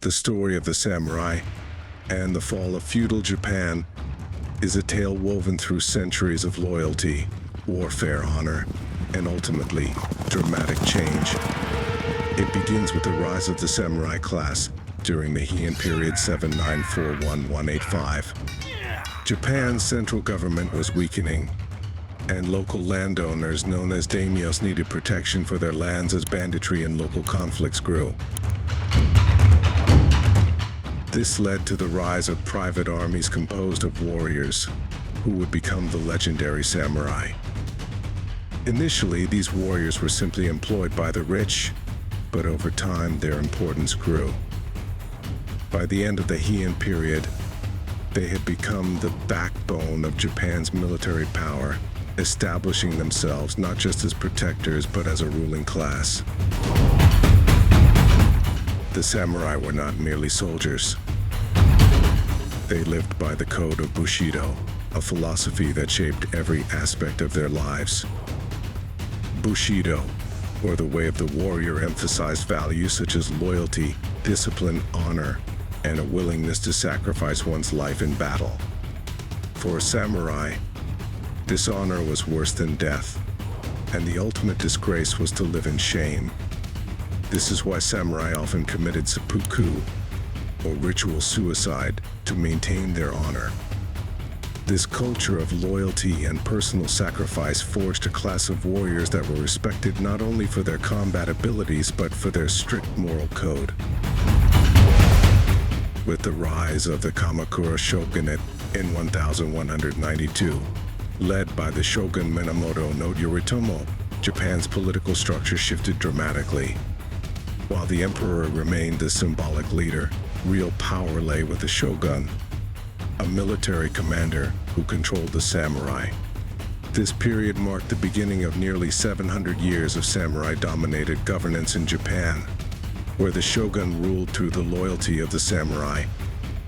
The story of the samurai and the fall of feudal Japan is a tale woven through centuries of loyalty, warfare, honor, and ultimately, dramatic change. It begins with the rise of the samurai class during the Heian period 7941-185. Japan's central government was weakening, and local landowners known as daimyos needed protection for their lands as banditry and local conflicts grew. This led to the rise of private armies composed of warriors who would become the legendary samurai. Initially, these warriors were simply employed by the rich, but over time their importance grew. By the end of the Heian period, they had become the backbone of Japan's military power, establishing themselves not just as protectors but as a ruling class. The samurai were not merely soldiers. They lived by the code of Bushido, a philosophy that shaped every aspect of their lives. Bushido, or the way of the warrior, emphasized values such as loyalty, discipline, honor, and a willingness to sacrifice one's life in battle. For a samurai, dishonor was worse than death, and the ultimate disgrace was to live in shame. This is why samurai often committed seppuku, or ritual suicide, to maintain their honor. This culture of loyalty and personal sacrifice forged a class of warriors that were respected not only for their combat abilities but for their strict moral code. With the rise of the Kamakura shogunate in 1192, led by the shogun Minamoto no Yoritomo, Japan's political structure shifted dramatically. While the emperor remained the symbolic leader, real power lay with the shogun, a military commander who controlled the samurai. This period marked the beginning of nearly 700 years of samurai-dominated governance in Japan, where the shogun ruled through the loyalty of the samurai,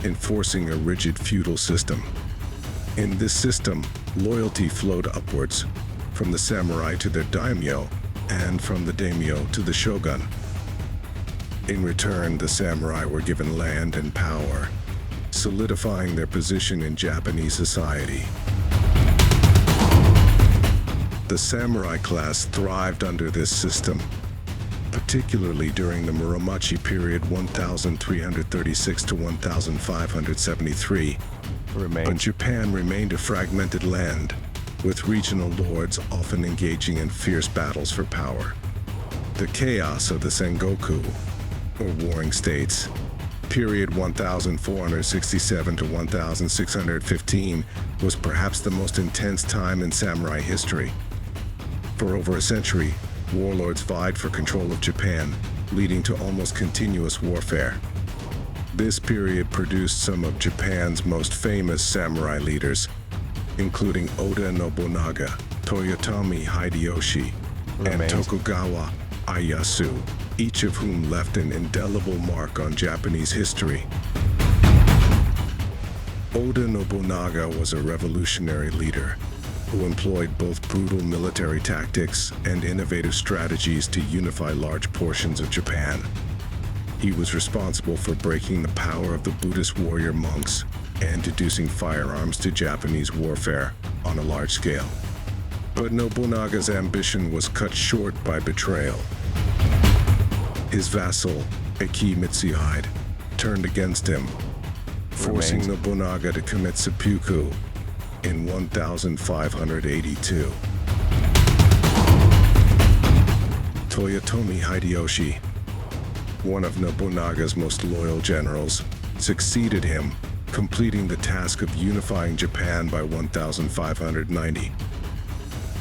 enforcing a rigid feudal system. In this system, loyalty flowed upwards, from the samurai to their daimyo, and from the daimyo to the shogun. In return, the samurai were given land and power, solidifying their position in Japanese society. The samurai class thrived under this system, particularly during the Muromachi period 1336 to 1573. But Japan remained a fragmented land, with regional lords often engaging in fierce battles for power. The chaos of the Sengoku, or warring states, period 1467 to 1615, was perhaps the most intense time in samurai history. For over a century, warlords vied for control of Japan, leading to almost continuous warfare. This period produced some of Japan's most famous samurai leaders, including Oda Nobunaga, Toyotomi Hideyoshi, and Tokugawa Ieyasu, each of whom left an indelible mark on Japanese history. Oda Nobunaga was a revolutionary leader who employed both brutal military tactics and innovative strategies to unify large portions of Japan. He was responsible for breaking the power of the Buddhist warrior monks and introducing firearms to Japanese warfare on a large scale. But Nobunaga's ambition was cut short by betrayal. His vassal, Eki Mitsuhide, turned against him, forcing Nobunaga to commit seppuku in 1582. Toyotomi Hideyoshi, one of Nobunaga's most loyal generals, succeeded him, completing the task of unifying Japan by 1590.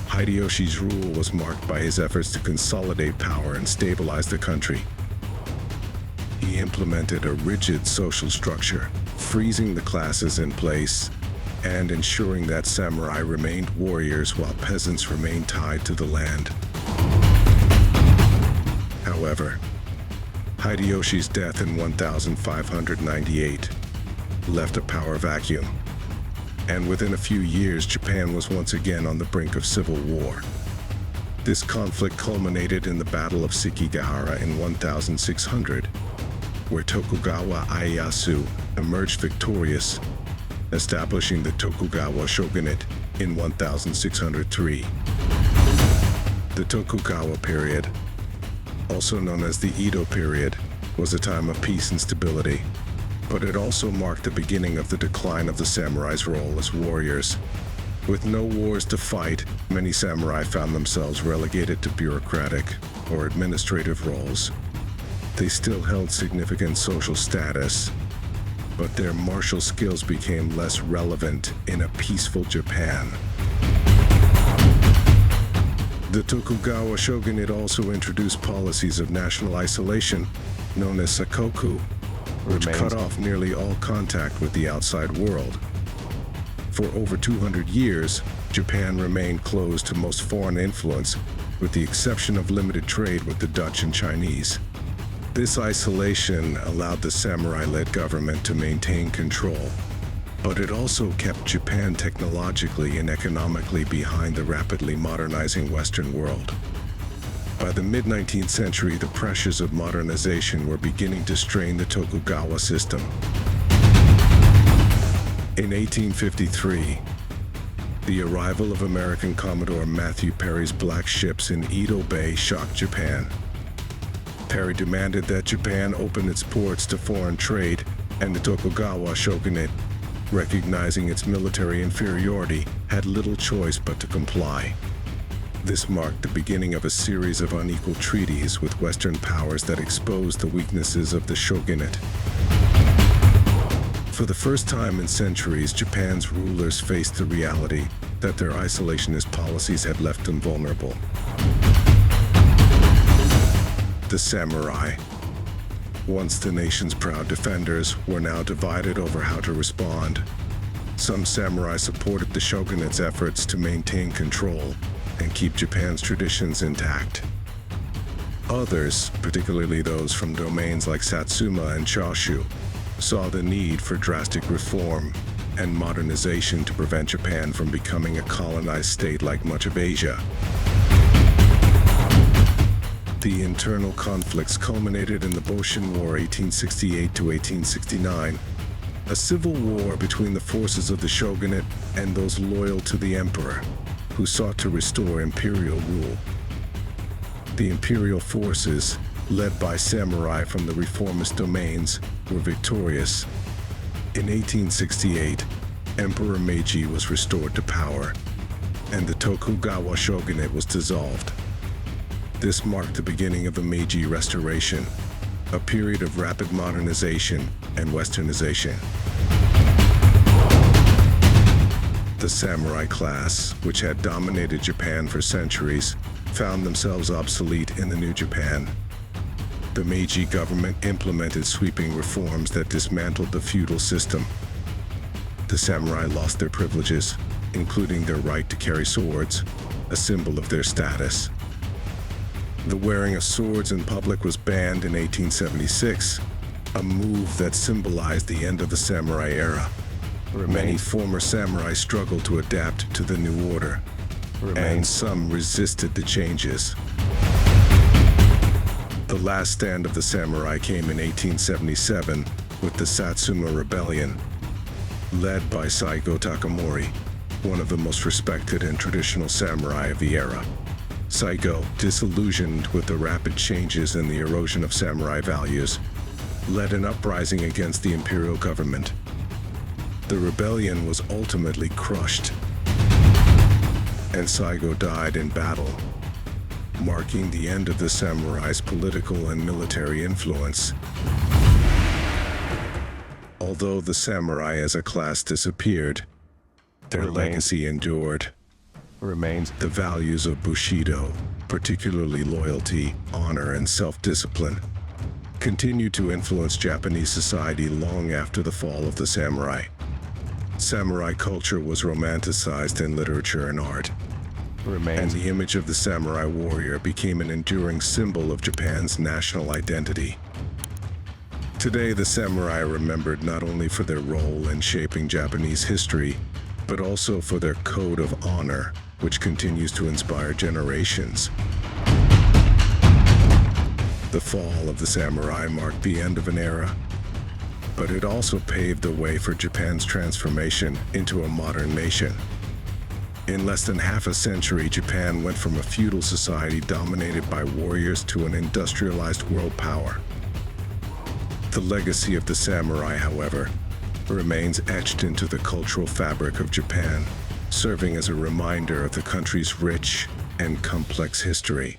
Hideyoshi's rule was marked by his efforts to consolidate power and stabilize the country. He implemented a rigid social structure, freezing the classes in place and ensuring that samurai remained warriors while peasants remained tied to the land. However, Hideyoshi's death in 1598 left a power vacuum, and within a few years, Japan was once again on the brink of civil war. This conflict culminated in the Battle of Sekigahara in 1600, where Tokugawa Ieyasu emerged victorious, establishing the Tokugawa shogunate in 1603. The Tokugawa period, also known as the Edo period, was a time of peace and stability, but it also marked the beginning of the decline of the samurai's role as warriors. With no wars to fight, many samurai found themselves relegated to bureaucratic or administrative roles. They still held significant social status, but their martial skills became less relevant in a peaceful Japan. The Tokugawa shogunate also introduced policies of national isolation, known as sakoku, which cut off nearly all contact with the outside world. For over 200 years, Japan remained closed to most foreign influence, with the exception of limited trade with the Dutch and Chinese. This isolation allowed the samurai-led government to maintain control, but it also kept Japan technologically and economically behind the rapidly modernizing Western world. By the mid-19th century, the pressures of modernization were beginning to strain the Tokugawa system. In 1853, the arrival of American Commodore Matthew Perry's black ships in Edo Bay shocked Japan. Perry demanded that Japan open its ports to foreign trade, and the Tokugawa shogunate, recognizing its military inferiority, had little choice but to comply. This marked the beginning of a series of unequal treaties with Western powers that exposed the weaknesses of the shogunate. For the first time in centuries, Japan's rulers faced the reality that their isolationist policies had left them vulnerable. The samurai, once the nation's proud defenders, were now divided over how to respond. Some samurai supported the shogunate's efforts to maintain control and keep Japan's traditions intact. Others, particularly those from domains like Satsuma and Choshu, saw the need for drastic reform and modernization to prevent Japan from becoming a colonized state like much of Asia. The internal conflicts culminated in the Boshin War 1868 to 1869, a civil war between the forces of the shogunate and those loyal to the emperor, who sought to restore imperial rule. The imperial forces, led by samurai from the reformist domains, were victorious. In 1868, Emperor Meiji was restored to power, and the Tokugawa shogunate was dissolved. This marked the beginning of the Meiji Restoration, a period of rapid modernization and westernization. The samurai class, which had dominated Japan for centuries, found themselves obsolete in the new Japan. The Meiji government implemented sweeping reforms that dismantled the feudal system. The samurai lost their privileges, including their right to carry swords, a symbol of their status. The wearing of swords in public was banned in 1876, a move that symbolized the end of the samurai era. Many former samurai struggled to adapt to the new order, and some resisted the changes. The last stand of the samurai came in 1877 with the Satsuma Rebellion, led by Saigo Takamori, one of the most respected and traditional samurai of the era. Saigo, disillusioned with the rapid changes and the erosion of samurai values, led an uprising against the imperial government. The rebellion was ultimately crushed, and Saigo died in battle, marking the end of the samurai's political and military influence. Although the samurai as a class disappeared, their legacy endured. The values of Bushido, particularly loyalty, honor, and self-discipline, continued to influence Japanese society long after the fall of the samurai. Samurai culture was romanticized in literature and art, and the image of the samurai warrior became an enduring symbol of Japan's national identity. Today, the samurai are remembered not only for their role in shaping Japanese history, but also for their code of honor, which continues to inspire generations. The fall of the samurai marked the end of an era, but it also paved the way for Japan's transformation into a modern nation. In less than half a century, Japan went from a feudal society dominated by warriors to an industrialized world power. The legacy of the samurai, however, remains etched into the cultural fabric of Japan, serving as a reminder of the country's rich and complex history.